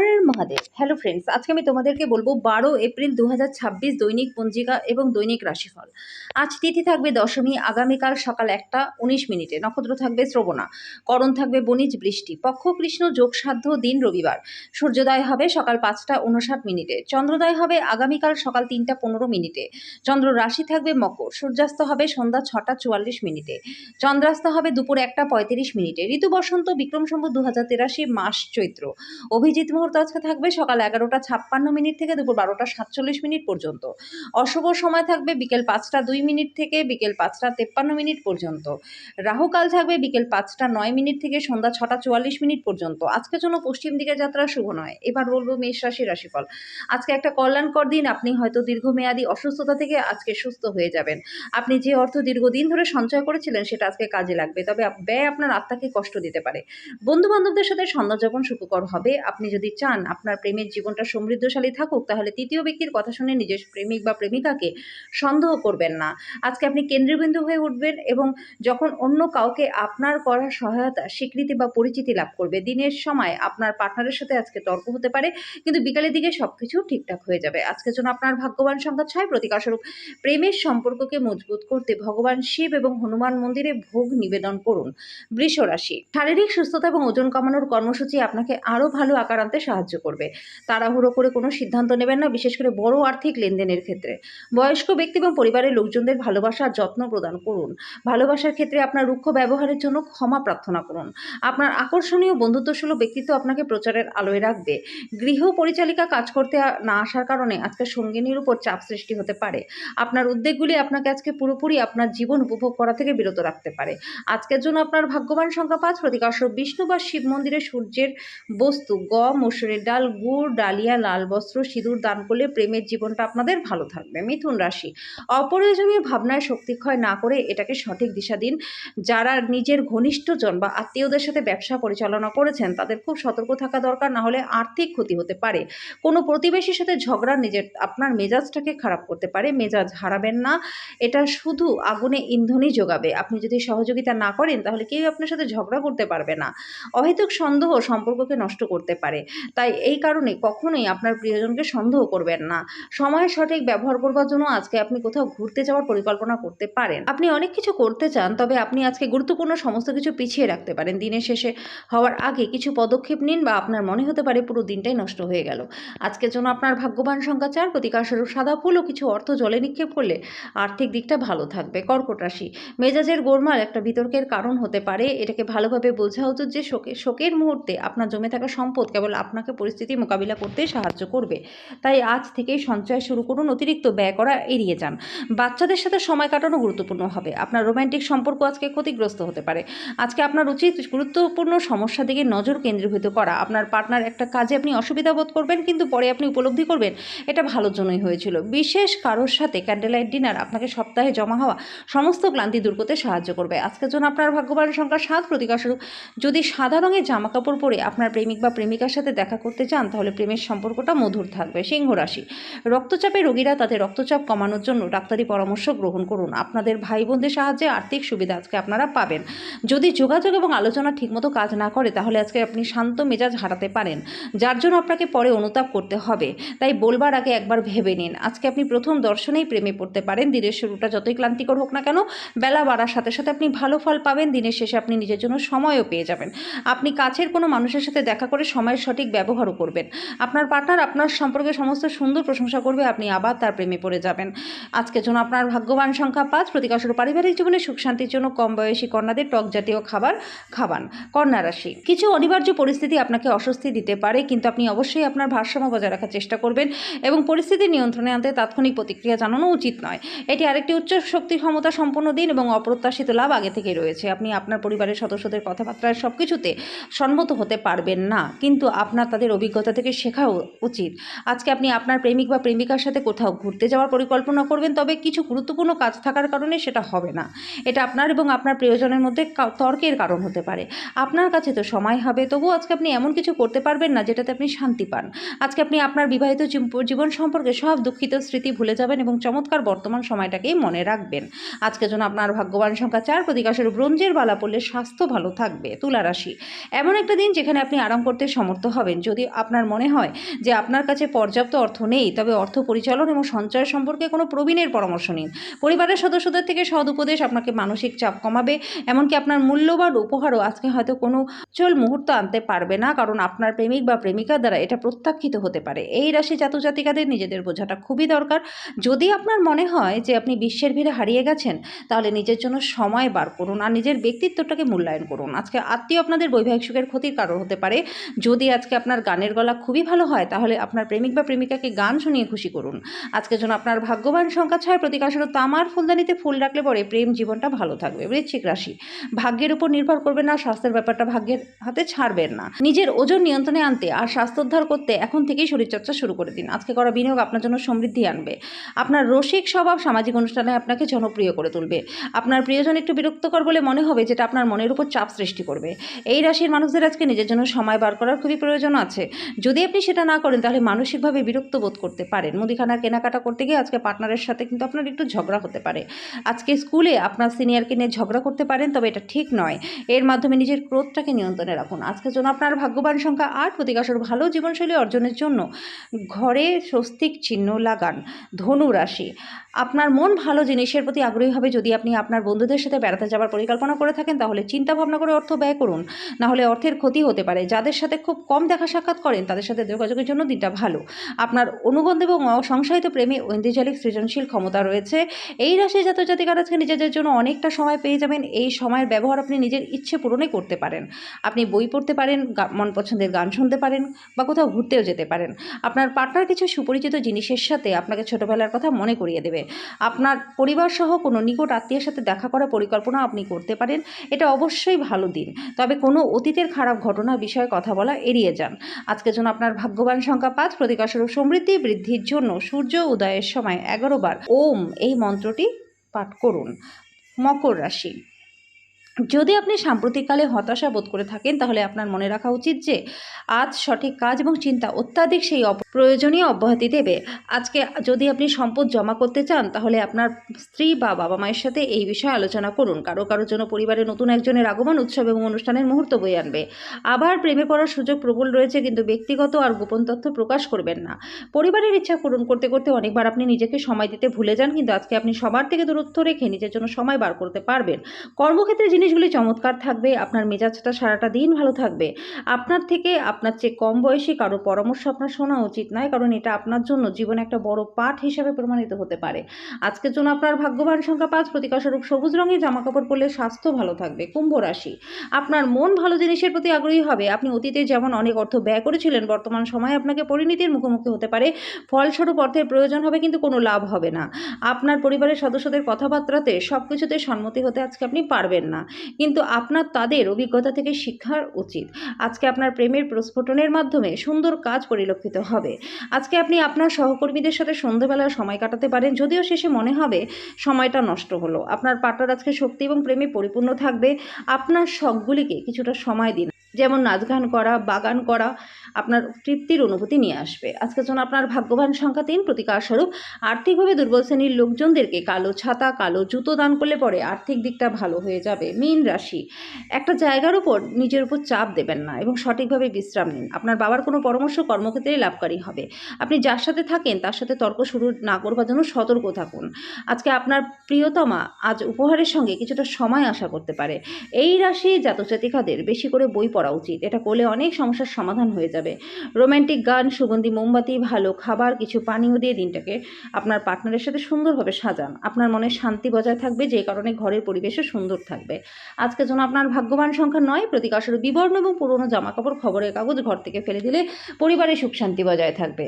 হর Mahadev. Hello friends, আজকে আমি তোমাদেরকে বলবো 12 এপ্রিল 2026 দৈনিক পঞ্জিকা এবং দৈনিক রাশিফল। আজ তিথি থাকবে দশমী, আগামীকাল সকাল 1টা 19 মিনিটে। নক্ষত্র থাকবে শ্রবণা, করণ থাকবে বণিজ বৃষ্টি, পক্ষ কৃষ্ণ, যোগ সাধ্য, দিন রবিবার। সূর্যোদয় হবে সকাল 5টা 59 মিনিটে, চন্দ্রোদয় হবে আগামীকাল সকাল 3টা 15 মিনিটে। চন্দ্র রাশি থাকবে মকর, সূর্যাস্ত হবে সন্ধ্যা 6টা 44 মিনিটে, চন্দ্রাস্ত হবে দুপুর 1টা 35 মিনিটে। ঋতু বসন্ত, বিক্রম সম্বত 2083, মাস চৈত্র। অভিজিৎ মুহূর্ত আজকে থাকবে সকাল 11টা 56 মিনিট থেকে দুপুর 12টা 47 মিনিট পর্যন্ত। অশুভ সময় থাকবে বিকেল 5টা 2 মিনিট থেকে বিকেল 5টা 53 মিনিট পর্যন্ত। রাহুকাল থাকবে বিকেল 5টা 9 মিনিট থেকে সন্ধ্যা 6টা 44 মিনিট পর্যন্ত। আজকের জন্য পশ্চিম দিকে যাত্রা শুভ নয়। এবার বলবো মেষ রাশির রাশিফল। আজকে একটা কল্যাণকর দিন। আপনি হয়তো দীর্ঘমেয়াদী অসুস্থতা থেকে আজকে সুস্থ হয়ে যাবেন। আপনি যে অর্থ দীর্ঘদিন ধরে সঞ্চয় করেছিলেন সেটা আজকে কাজে লাগবে, তবে ব্যয় আপনার আত্মাকে কষ্ট দিতে পারে। বন্ধু বান্ধবদের সাথে সন্ধ্যা যাপন সুখকর হবে। আপনি যদি চান আপনার প্রেমের জীবনটা সমৃদ্ধশালী থাকুক, তাহলে তৃতীয় ব্যক্তির কথা শুনে নিজের প্রেমিক বা প্রেমিকাকে সন্দেহ করবেন না। আজকে আপনি কেন্দ্রবিন্দু হয়ে উঠবেন এবং যখন অন্য কাউকে আপনার করা সহায়তা, স্বীকৃতি বা পরিচিতি লাভ করবে। দিনের সময় আপনার পার্টনারের সাথে আজকে তর্ক হতে পারে, কিন্তু বিকালের দিকে সবকিছু ঠিকঠাক হয়ে যাবে। আজকের জন্য আপনার ভাগ্যবান সংখ্যা 6। প্রতিকারস্বরূপ প্রেমের সম্পর্ককে মজবুত করতে ভগবান শিব এবং হনুমান মন্দিরে ভোগ নিবেদন করুন। বৃষ রাশি, শারীরিক সুস্থতা এবং ওজন কমানোর কর্মসূচি আপনাকে আরও ভালো আকার আনতে সাহায্য করবে। তাড়াহুড়ো করে কোনো সিদ্ধান্ত নেবেন না, বিশেষ করে বড় আর্থিক লেনদেনের ক্ষেত্রে। বয়স্ক ব্যক্তি এবং পরিবারের লোকজনদের ভালোবাসা আর যত্ন প্রদান করুন। ভালোবাসার ক্ষেত্রে আপনার রুক্ষ ব্যবহারের জন্য ক্ষমা প্রার্থনা করুন। আপনার আকর্ষণীয় বন্ধুত্বসুলভ ব্যক্তিত্ব আপনাকে প্রচারের আলোয় রাখবে। গৃহ পরিচালিকা কাজ করতে না আসার কারণে আজকে সঙ্গিনীর উপর চাপ সৃষ্টি হতে পারে। আপনার উদ্বেগগুলি আপনাকে আজকে পুরোপুরি আপনার জীবন উপভোগ করা থেকে বিরত রাখতে পারে। আজকের জন্য আপনার ভাগ্যবান সংখ্যা 5। প্রতিকারস্বরূপ বিষ্ণু বা শিব মন্দিরে সূর্যের বস্তু, গম, মসুরের ডাল, গুড়, ডালিয়া, লাল বস্ত্র, সিঁদুর দান করলে প্রেমের জীবনটা আপনাদের ভালো থাকবে। মিথুন রাশি, অপ্রয়োজনীয় ভাবনায় শক্তিক্ষয় না করে এটাকে সঠিক দিশা দিন। যারা নিজের ঘনিষ্ঠজন বা আত্মীয়দের সাথে ব্যবসা পরিচালনা করেছেন তাদের খুব সতর্ক থাকা দরকার, না হলে আর্থিক ক্ষতি হতে পারে। কোনো প্রতিবেশীর সাথে ঝগড়া আপনার মেজাজটাকে খারাপ করতে পারে। মেজাজ হারাবেন না, এটা শুধু আগুনে ইন্ধনই যোগাবে। আপনি যদি সহযোগিতা না করেন তাহলে কেউ আপনার সাথে ঝগড়া করতে পারবে না। অহেতুক সন্দেহ সম্পর্ককে নষ্ট করতে পারে, তাই এই কারণে কখনোই আপনার প্রিয়জনকে সন্দেহ করবেন না। সময় সঠিক ব্যবহার করবার জন্য আজকে আপনি কোথাও ঘুরতে যাওয়ার পরিকল্পনা করতে পারেন। আপনি অনেক কিছু করতে চান, তবে আপনি আজকে গুরুত্বপূর্ণ সমস্ত কিছু পিছিয়ে রাখতে পারেন। দিনের শেষে হওয়ার আগে কিছু পদক্ষেপ নিন, বা আপনার মনে হতে পারে পুরো দিনটাই নষ্ট হয়ে গেল। আজকের জন্য আপনার ভাগ্যবান সংখ্যা 4। প্রতিকারস্বরূপ সাদা ফুল ও কিছু অর্থ জলে নিক্ষেপ করলে আর্থিক দিকটা ভালো থাকবে। কর্কট রাশি, মেজাজের গোলমাল একটা বিতর্কের কারণ হতে পারে। এটাকে ভালোভাবে বোঝা উচিত যে শোকের মুহূর্তে আপনার জমে থাকা সম্পদ কেবল আপনাকে পরিস্থিতি মোকাবিলা করতে সাহায্য করবে। তাই আজ থেকেই সঞ্চয় শুরু করুন, অতিরিক্ত ব্যয় করা এড়িয়ে যান। বাচ্চাদের সাথে সময় কাটানো গুরুত্বপূর্ণ হবে। আপনার রোম্যান্টিক সম্পর্ক আজকে ক্ষতিগ্রস্ত হতে পারে। আজকে আপনার উচিত গুরুত্বপূর্ণ সমস্যার দিকে নজর কেন্দ্রীভূত করা। আপনার পার্টনার একটা কাজে আপনি অসুবিধা বোধ করবেন, কিন্তু পরে আপনি উপলব্ধি করবেন এটা ভালোর জন্যই হয়েছিল। বিশেষ কারোর সাথে ক্যান্ডেলাইট ডিনার আপনাকে সপ্তাহে জমা হওয়া সমস্ত ক্লান্তি দূর করতে সাহায্য করবে। আজকের জন্য আপনার ভাগ্যবান সংখ্যা 7। প্রতিকারস্বরূপ যদি সাদা রঙের জামা কাপড় পরে আপনার প্রেমিক বা প্রেমিকার সাথে দেখা করতে চান তাহলে প্রেমের সম্পর্কটা মধুর থাকবে। সিংহ রাশি, রক্তচাপের রোগীরা তাদের রক্তচাপ কমানোর জন্য ডাক্তারি পরামর্শ গ্রহণ করুন। আপনাদের ভাই বোনদের সাহায্যে আর্থিক সুবিধা আজকে আপনারা পাবেন। যদি যোগাযোগ এবং আলোচনা ঠিকমতো কাজ না করে তাহলে আজকে আপনি শান্ত মেজাজ হারাতে পারেন, যার জন্য আপনাকে পরে অনুতাপ করতে হবে। তাই বলবার আগে একবার ভেবে নিন। আজকে আপনি প্রথম দর্শনেই প্রেমে পড়তে পারেন। দিনের শুরুটা যতই ক্লান্তিকর হোক না কেন, বেলা বাড়ার সাথে সাথে আপনি ভালো ফল পাবেন। দিনের শেষে আপনি নিজের জন্য সময়ও পেয়ে যাবেন। আপনি কাছের কোনো মানুষের সাথে দেখা করে সময়ের সঠিক ব্যবহারও করবেন। আপনার পার্টনার আপনার সম্পর্কে সমস্ত সুন্দর প্রশংসা করবে, আপনি আবার তার প্রেমে পড়ে যাবেন। আজকের জন্য আপনার ভাগ্যবান সংখ্যা 5। প্রতিকারস্বরূপ পারিবারিক জীবনে সুখ শান্তির জন্য কম বয়সী কন্যাদের টক জাতীয় খাবার খাবান। কন্যা রাশি, কিছু অনিবার্য পরিস্থিতি আপনাকে অস্বস্তি দিতে পারে, কিন্তু আপনি অবশ্যই আপনার ভারসাম্য বজায় রাখার চেষ্টা করবেন এবং পরিস্থিতি নিয়ন্ত্রণে আনতে তাৎক্ষণিক প্রতিক্রিয়া জানানো উচিত নয়। এটি আরেকটি উচ্চ শক্তি ক্ষমতা সম্পন্ন দিন এবং অপ্রত্যাশিত লাভ আগে থেকেই রয়েছে। আপনি আপনার পরিবারের সদস্যদের কথাবার্তায় সব কিছুতে সম্মত হতে পারবেন না, কিন্তু আপনার তাদের অভিজ্ঞতা থেকে শেখা উচিত। আজকে আপনি আপনার প্রেমিক বা প্রেমিকার সাথে কোথাও ঘুরতে যাওয়ার পরিকল্পনা করবেন, তবে কিছু গুরুত্বপূর্ণ কাজ থাকার কারণে সেটা হবে না। এটা আপনার এবং আপনার প্রিয়জনের মধ্যে তর্কের কারণ হতে পারে। আপনার কাছে তো সময় হবে, তবুও আজকে আপনি এমন কিছু করতে পারবেন না যেটাতে আপনি শান্তি পান। আজকে আপনি আপনার বিবাহিত জীবন সম্পর্কে সব দুঃখিত স্মৃতি ভুলে যাবেন এবং চমৎকার বর্তমান সময়টাকেই মনে রাখবেন। আজকের জন্য আপনার ভাগ্যবান সংখ্যা 4। প্রতিকারস্বরূপ ব্রোঞ্জের বালা পরলে স্বাস্থ্য ভালো থাকবে। তুলা রাশি, এমন একটা দিন যেখানে আপনি আরাম করতে সমর্থ হবেন। পাবেন। যদি আপনার মনে হয় যে আপনার কাছে পর্যাপ্ত অর্থ নেই, তবে অর্থ পরিচালন এবং সঞ্চয় সম্পর্কে কোনো প্রবীণের পরামর্শ নিন। পরিবারের সদস্যদের থেকে সৎ উপদেশ আপনাকে মানসিক চাপ কমাবে। এমনকি আপনার মূল্যবান উপহারও আজকে হয়তো কোনো উজ্জ্বল মুহূর্ত আনতে পারবে না, কারণ আপনার প্রেমিক বা প্রেমিকার দ্বারা এটা প্রত্যাখ্যিত হতে পারে। এই রাশি জাতক জাতিকাদের নিজেদের বোঝাটা খুবই দরকার। যদি আপনার মনে হয় যে আপনি বিশ্বের ভিড়ে হারিয়ে গেছেন, তাহলে নিজের জন্য সময় বার করুন আর নিজের ব্যক্তিত্বটাকে মূল্যায়ন করুন। আজকে আত্মীয় আপনাদের বৈবাহিক সুখের ক্ষতির কারণ হতে পারে। যদি আজকে আপনার গানের গলা খুবই ভালো হয়, তাহলে আপনার প্রেমিক বা প্রেমিকাকে গান শুনিয়ে খুশি করুন। আজকের জন্য আপনার ভাগ্যবান সংখ্যা 6, প্রতীক আসলে তামার ফুলদানিতে ফুল রাখলে পরে প্রেম জীবনটা ভালো থাকবে। বৃশ্চিক রাশি, ভাগ্যের উপর নির্ভর করবেন না, স্বাস্থ্যের ব্যাপারটা ভাগ্যের হাতে ছাড়বেন না। নিজের ওজন নিয়ন্ত্রণে আনতে আর স্বাস্থ্য উদ্ধার করতে এখন থেকেই শরীরচর্চা শুরু করে দিন। আজকে করা বিনিয়োগ আপনার জন্য সমৃদ্ধি আনবে। আপনার রসিক স্বভাব সামাজিক অনুষ্ঠানে আপনাকে জনপ্রিয় করে তুলবে। আপনার প্রিয়জন একটু বিরক্তকর বলে মনে হবে, যেটা আপনার মনের উপর চাপ সৃষ্টি করবে। এই রাশির মানুষদের আজকে নিজের জন্য সময় বার করার খুবই প্রয়োজন আছে। যদি আপনি সেটা না করেন, তাহলে মানসিকভাবে বিরক্ত বোধ করতে পারেন। মুদিখানার কেনাকাটা করতে গিয়ে আজকে পার্টনারের সাথে কিন্তু আপনার একটু ঝগড়া হতে পারে। আজকে স্কুলে আপনার সিনিয়রকে নিয়ে ঝগড়া করতে পারেন, তবে এটা ঠিক নয়। এর মাধ্যমে নিজের ক্রোধটাকে নিয়ন্ত্রণে রাখুন। আজকের জন্য আপনার ভাগ্যবান সংখ্যা 8, প্রতীক আসলে ভালো জীবনশৈলী অর্জনের জন্য ঘরে স্বস্তিক চিহ্ন লাগান। ধনু রাশি, আপনার মন ভালো জিনিসের প্রতি আগ্রহী হবে। যদি আপনি আপনার বন্ধুদের সাথে বেড়াতে যাওয়ার পরিকল্পনা করে থাকেন, তাহলে চিন্তা ভাবনা করে অর্থ ব্যয় করুন, না হলে অর্থের ক্ষতি হতে পারে। যাদের সাথে খুব কম দেখা সাক্ষাৎ করেন, তাদের সাথে যোগাযোগের জন্য দিনটা ভালো। আপনার অনুবন্ধ এবং অসংসারিত প্রেমে ঐন্দ্রিজালিক সৃজনশীল ক্ষমতা রয়েছে। এই রাশি জাতক জাতিকারা আজকে নিজেদের জন্য অনেকটা সময় পেয়ে যাবেন। এই সময়ের ব্যবহার আপনি নিজের ইচ্ছে পূরণে করতে পারেন। আপনি বই পড়তে পারেন, মন পছন্দের গান শুনতে পারেন, বা কোথাও ঘুরতেও যেতে পারেন। আপনার পার্টনার কিছু সুপরিচিত জিনিসের সাথে আপনাকে ছোটবেলার কথা মনে করিয়ে দেবে। আপনার পরিবার সহ কোনো নিকট আত্মীয়ের সাথে দেখা করার পরিকল্পনা আপনি করতে পারেন। এটা অবশ্যই ভালো দিন, তবে কোনো অতীতের খারাপ ঘটনার বিষয়ে কথা বলা এড়িয়ে যান। আজকের জন্য আপনার ভাগ্যবান সংখ্যা 5, প্রতীক স্বরূপ সমৃদ্ধি বৃদ্ধির জন্য সূর্য উদয়ের সময় 11 বার ওম এই মন্ত্রটি পাঠ করুন। মকর রাশি, যদি আপনি সাম্প্রতিককালে হতাশা বোধ করে থাকেন, তাহলে আপনার মনে রাখা উচিত যে আজ সঠিক কাজ এবং চিন্তা অত্যাধিক সেই প্রয়োজনীয় অব্যাহতি দেবে। আজকে যদি আপনি সম্পদ জমা করতে চান, তাহলে আপনার স্ত্রী বা বাবা মায়ের সাথে এই বিষয়ে আলোচনা করুন। কারোর জন্য পরিবারে নতুন একজনের আগমন উৎসব এবং অনুষ্ঠানের মুহূর্ত বয়ে আনবে। আবার প্রেমে পড়ার সুযোগ প্রবল রয়েছে, কিন্তু ব্যক্তিগত আর গোপন তথ্য প্রকাশ করবেন না। পরিবারের ইচ্ছা পূরণ করতে করতে অনেকবার আপনি নিজেকে সময় দিতে ভুলে যান, কিন্তু আজকে আপনি সবার থেকে দূরত্ব রেখে নিজের জন্য সময় বার করতে পারবেন। কর্মক্ষেত্রে জিনিসগুলি চমৎকার থাকবে। আপনার মেজাজটা সারাটা দিন ভালো থাকবে। আপনার থেকে আপনার চেয়ে কম বয়সী কারো পরামর্শ আপনার শোনা উচিত নয়, কারণ এটা আপনার জন্য জীবনে একটা বড় পাঠ হিসাবে প্রমাণিত হতে পারে। আজকের জন্য আপনার ভাগ্যবান সংখ্যা 5, প্রতীক স্বরূপ সবুজ রঙের জামাকাপড় পরলে স্বাস্থ্য ভালো থাকবে। কুম্ভ রাশি, আপনার মন ভালো জিনিসের প্রতি আগ্রহী হবে। আপনি অতীতে যেমন অনেক অর্থ ব্যয় করেছিলেন, বর্তমান সময়ে আপনাকে পরিণতির মুখোমুখি হতে পারে। ফলস্বরূপ অর্থের প্রয়োজন হবে, কিন্তু কোনো লাভ হবে না। আপনার পরিবারের সদস্যদের কথাবার্তাতে সবকিছুতে সম্মতি হতে আজকে আপনি পারবেন না, কিন্তু আপনার তাদের অভিজ্ঞতা থেকে শিক্ষার উচিত। আজকে আপনার প্রেমের প্রস্ফুটনের মাধ্যমে সুন্দর কাজ পরিলক্ষিত হবে। আজকে আপনি আপনার সহকর্মীদের সাথে সন্ধ্যাবেলা সময় কাটাতে পারেন, যদিও শেষে মনে হবে সময়টা নষ্ট হলো। আপনার পার্টনার আজকে শক্তি এবং প্রেমে পরিপূর্ণ থাকবে। আপনার শখগুলিকে কিছুটা সময় দিন, যেমন নাচ গান করা, বাগান করা আপনার তৃপ্তির অনুভূতি নিয়ে আসবে। আজকের জন্য আপনার ভাগ্যবান সংখ্যা 3, প্রতিকার স্বরূপ আর্থিকভাবে দুর্বল শ্রেণীর লোকজনদেরকে কালো ছাতা, কালো জুতো দান করলে পরে আর্থিক দিকটা ভালো হয়ে যাবে। মীন রাশি, একটা জায়গার উপর নিজের উপর চাপ দেবেন না এবং সঠিকভাবে বিশ্রাম নিন। আপনার বাবার কোনো পরামর্শ কর্মক্ষেত্রে লাভকারী হবে। আপনি যার সাথে থাকেন তার সাথে তর্ক শুরু না করবার জন্য সতর্ক থাকুন। আজকে আপনার প্রিয়তমা আজ উপহারের সঙ্গে কিছুটা সময় আশা করতে পারে। এই রাশি জাতক জাতিকাদের বেশি করে বই পড়া উচিত। এটা করলে অনেক সমস্যার সমাধান হয়ে যাবে। রোম্যান্টিক গান, সুগন্ধি মোমবাতি, ভালো খাবার, কিছু পানীয় দিয়ে দিনটাকে আপনার পার্টনারের সাথে সুন্দরভাবে সাজান। আপনার মনে শান্তি বজায় থাকবে, যে কারণে ঘরের পরিবেশও সুন্দর থাকবে। আজকের জন্য আপনার ভাগ্যবান সংখ্যা 9, প্রতীক আসলে বিবর্ণ এবং পুরনো জামাকাপড়, খবরের কাগজ ঘর থেকে ফেলে দিলে পরিবারে সুখ শান্তি বজায় থাকবে।